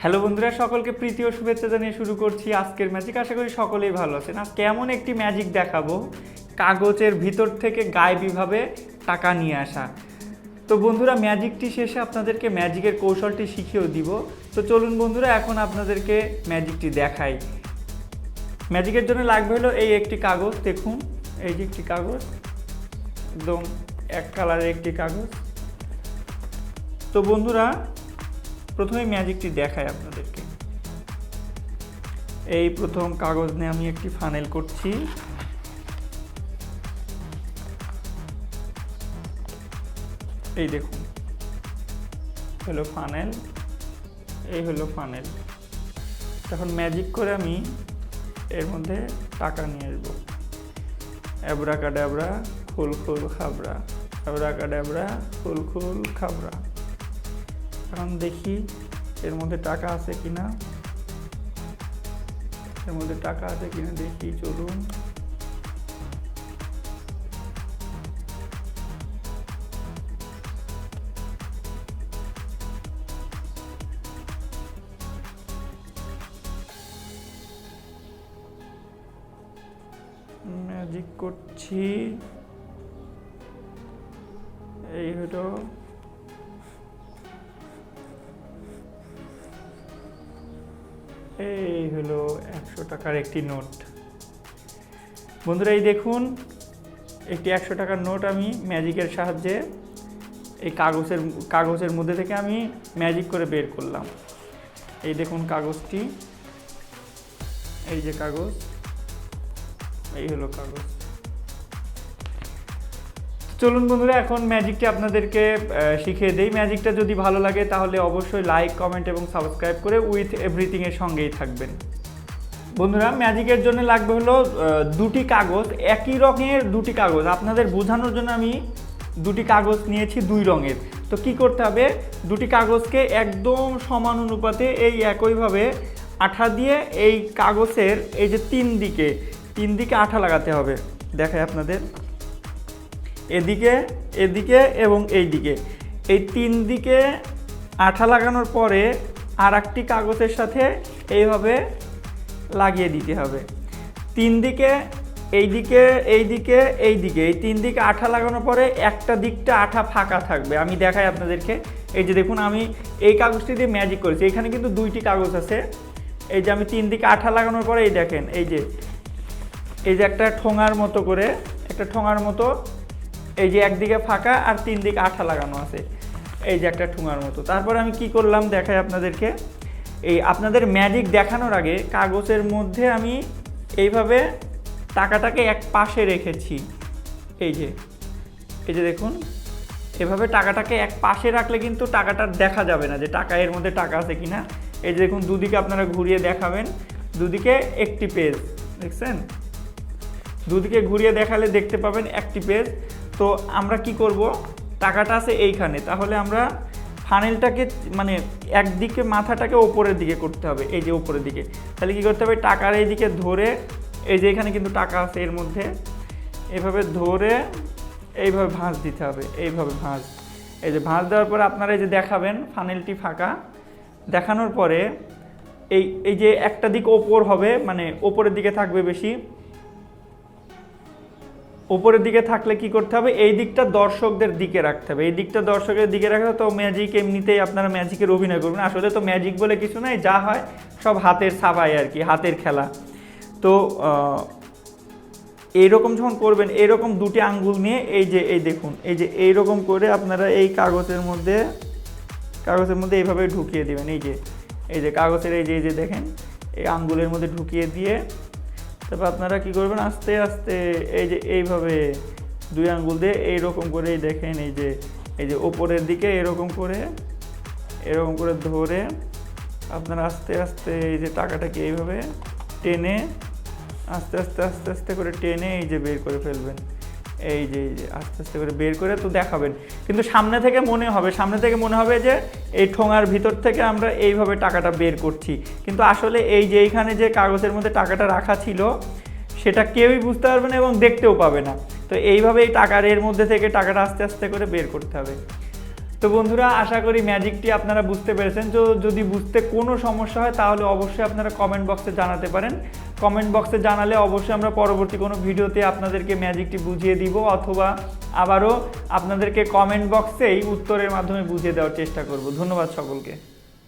Hello বন্ধুরা, সকলকে প্রীতি ও শুভেচ্ছা জানিয়ে শুরু করছি আজকের ম্যাজিক। আশা করি সকলেই ভালো আছেন। আজকে এমন একটি ম্যাজিক দেখাবো, কাগজের ভিতর থেকে গায়েবীভাবে টাকা নিয়ে আসা। তো বন্ধুরা, ম্যাজিকটি শেষে আপনাদেরকে ম্যাজিকের কৌশলটি শিখিয়েও দিব। তো চলুন বন্ধুরা, এখন আপনাদেরকে ম্যাজিকটি দেখাই। ম্যাজিকের জন্য লাগবে হলো এই একটি কাগজ। দেখুন, এই যে একটি কাগজ, একদম এক কালারের একটি কাগজ। তো বন্ধুরা, প্রথমে ম্যাজিকটি দেখাই আপনাদেরকে। এই প্রথম কাগজ নিয়ে আমি একটি ফানেল করছি। এই দেখুন, হলো ফানেল, এই হলো ফানেল। এখন ম্যাজিক করে আমি এর মধ্যে টাকা নিয়ে আসবো। অ্যাবরাকাডাবরা খুল খুল খাবরা, অ্যাবরাকাডাবরা খুল খুল খাবরা। এখন দেখি এর মধ্যে টাকা আছে কিনা, এর মধ্যে টাকা আছে কিনা দেখি। চলুন, ম্যাজিক করছি। এই হলো এই হলো 100 টাকার একটি নোট। বন্ধুরা, এই দেখুন, একটি 100 টাকার নোট আমি ম্যাজিকের সাহায্যে এই কাগজের মধ্যে থেকে আমি ম্যাজিক করে বের করলাম। এই দেখুন কাগজটি, এই যে কাগজ, এই হলো কাগজ। চলুন বন্ধুরা, এখন ম্যাজিকটি আপনাদেরকে শিখিয়ে দেই। ম্যাজিকটা যদি ভালো লাগে তাহলে অবশ্যই লাইক, কমেন্ট এবং সাবস্ক্রাইব করে উইথ এভরিথিংয়ের সঙ্গেই থাকবেন। বন্ধুরা, ম্যাজিকের জন্য লাগবে হলো দুটি কাগজ, একই রঙের দুটি কাগজ। আপনাদের বোঝানোর জন্য আমি দুটি কাগজ নিয়েছি 2 রঙের। তো কি করতে হবে, দুটি কাগজকে একদম সমান অনুপাতে এই একইভাবে আঠা দিয়ে এই কাগজের এই যে তিন দিকে আঠা লাগাতে হবে। দেখাই আপনাদের, এদিকে, এদিকে এবং এই দিকে, এই 3 দিকে আঠা লাগানোর পরে আর একটি কাগজের সাথে এইভাবে লাগিয়ে দিতে হবে। 3 দিকে, এইদিকে, এইদিকে, এইদিকে, এই 3 দিকে আঠা লাগানোর পরে একটা দিকটা আঠা ফাঁকা থাকবে। আমি দেখাই আপনাদেরকে। এই যে দেখুন, আমি এই কাগজটি দিয়ে ম্যাজিক করেছি। এখানে কিন্তু 2টি কাগজ আছে। এই যে আমি 3 দিকে আঠা লাগানোর পরে এই দেখেন, এই যে একটা ঠোঙার মতো করে, একটা ঠোঙার মতো, এই যে একদিকে ফাঁকা আর 3 দিকে আঠা লাগানো আছে, এই যে একটা ঠোঙার মতো। তারপর আমি কি করলাম দেখাই আপনাদেরকে। এই আপনাদের ম্যাজিক দেখানোর আগে কাগজের মধ্যে আমি এইভাবে টাকাটাকে এক পাশে রেখেছি। এই যে দেখুন, এভাবে টাকাটাকে এক পাশে রাখলে কিন্তু টাকাটা দেখা যাবে না যে টাকা, এর মধ্যে টাকা আছে কিনা। এই যে দেখুন, দুদিকে আপনারা ঘুরিয়ে দেখাবেন, দুদিকে একটি পেজ, দেখছেন? দুদিকে ঘুরিয়ে দেখালে দেখতে পাবেন একটি পেজ। তো আমরা কি করব, টাকাটা আছে এইখানে, তাহলে আমরা ফানেলটাকে মানে একদিকে মাথাটাকে ওপরের দিকে করতে হবে, এই যে ওপরের দিকে। তাহলে কি করতে হবে, টাকার এই দিকে ধরে, এই যে এখানে কিন্তু টাকা আছে এর মধ্যে, এইভাবে ধরে এইভাবে ভাঁজ দিতে হবে, এইভাবে ভাঁজ। এই যে ভাঁজ দেওয়ার পরে আপনারা এই যে দেখাবেন ফানেলটি ফাঁকা, দেখানোর পরে এই যে একটা দিক ওপর হবে, মানে ওপরের দিকে থাকবে বেশি। উপরের দিকে থাকলে কি করতে হবে, এই দিকটা দর্শকদের দিকে রাখতে হবে, এই দিকটা দর্শকের দিকে রাখতে হবে। তো ম্যাজিক এমনিতেই আপনারা ম্যাজিকের অভিনয় করবেন। আসলে তো ম্যাজিক বলে কিছু নাই, যা হয় সব হাতের ছাপাই আর কি, হাতের খেলা। তো এইরকম যখন করবেন, এইরকম 2টি আঙ্গুল নিয়ে এই দেখুন, এই যে এইরকম করে আপনারা এই কাগজের মধ্যে এইভাবে ঢুকিয়ে দেবেন। এই যে কাগজের এই যে দেখেন, এই আঙ্গুলের মধ্যে ঢুকিয়ে দিয়ে তারপর আপনারা কি করবেন, আস্তে আস্তে এই যে এইভাবে 2 আঙ্গুল দিয়ে এইরকম করে দেখেন, এই যে ওপরের দিকে এরকম করে ধরে আপনারা আস্তে আস্তে এই যে টাকাটাকে এইভাবে টেনে, আস্তে আস্তে আস্তে আস্তে করে টেনে এই যে বের করে ফেলবেন। এই যে আস্তে আস্তে করে বের করে তো দেখাবেন। কিন্তু সামনে থেকে মনে হবে যে এই ঠোঙার ভিতর থেকে আমরা এইভাবে টাকাটা বের করছি, কিন্তু আসলে এই যে এইখানে যে কাগজের মধ্যে টাকাটা রাখা ছিল সেটা কেউই বুঝতে পারবে না এবং দেখতেও পাবে না। তো এইভাবে এই টাকার এর মধ্যে থেকে টাকাটা আস্তে আস্তে করে বের করতে হবে। তো তো বন্ধুরা, আশা করি ম্যাজিকটি আপনারা বুঝতে পেরেছেন। তো যদি বুঝতে কোনো সমস্যা হয় তাহলে অবশ্যই আপনারা কমেন্ট বক্সে জানাতে পারেন। কমেন্ট বক্সে জানালে অবশ্যই আমরা পরবর্তী কোনো ভিডিওতে আপনাদেরকে ম্যাজিকটি বুঝিয়ে দিব, অথবা আবারও আপনাদেরকে কমেন্ট বক্সেই উত্তরের মাধ্যমে বুঝিয়ে দেওয়ার চেষ্টা করব। ধন্যবাদ সকলকে।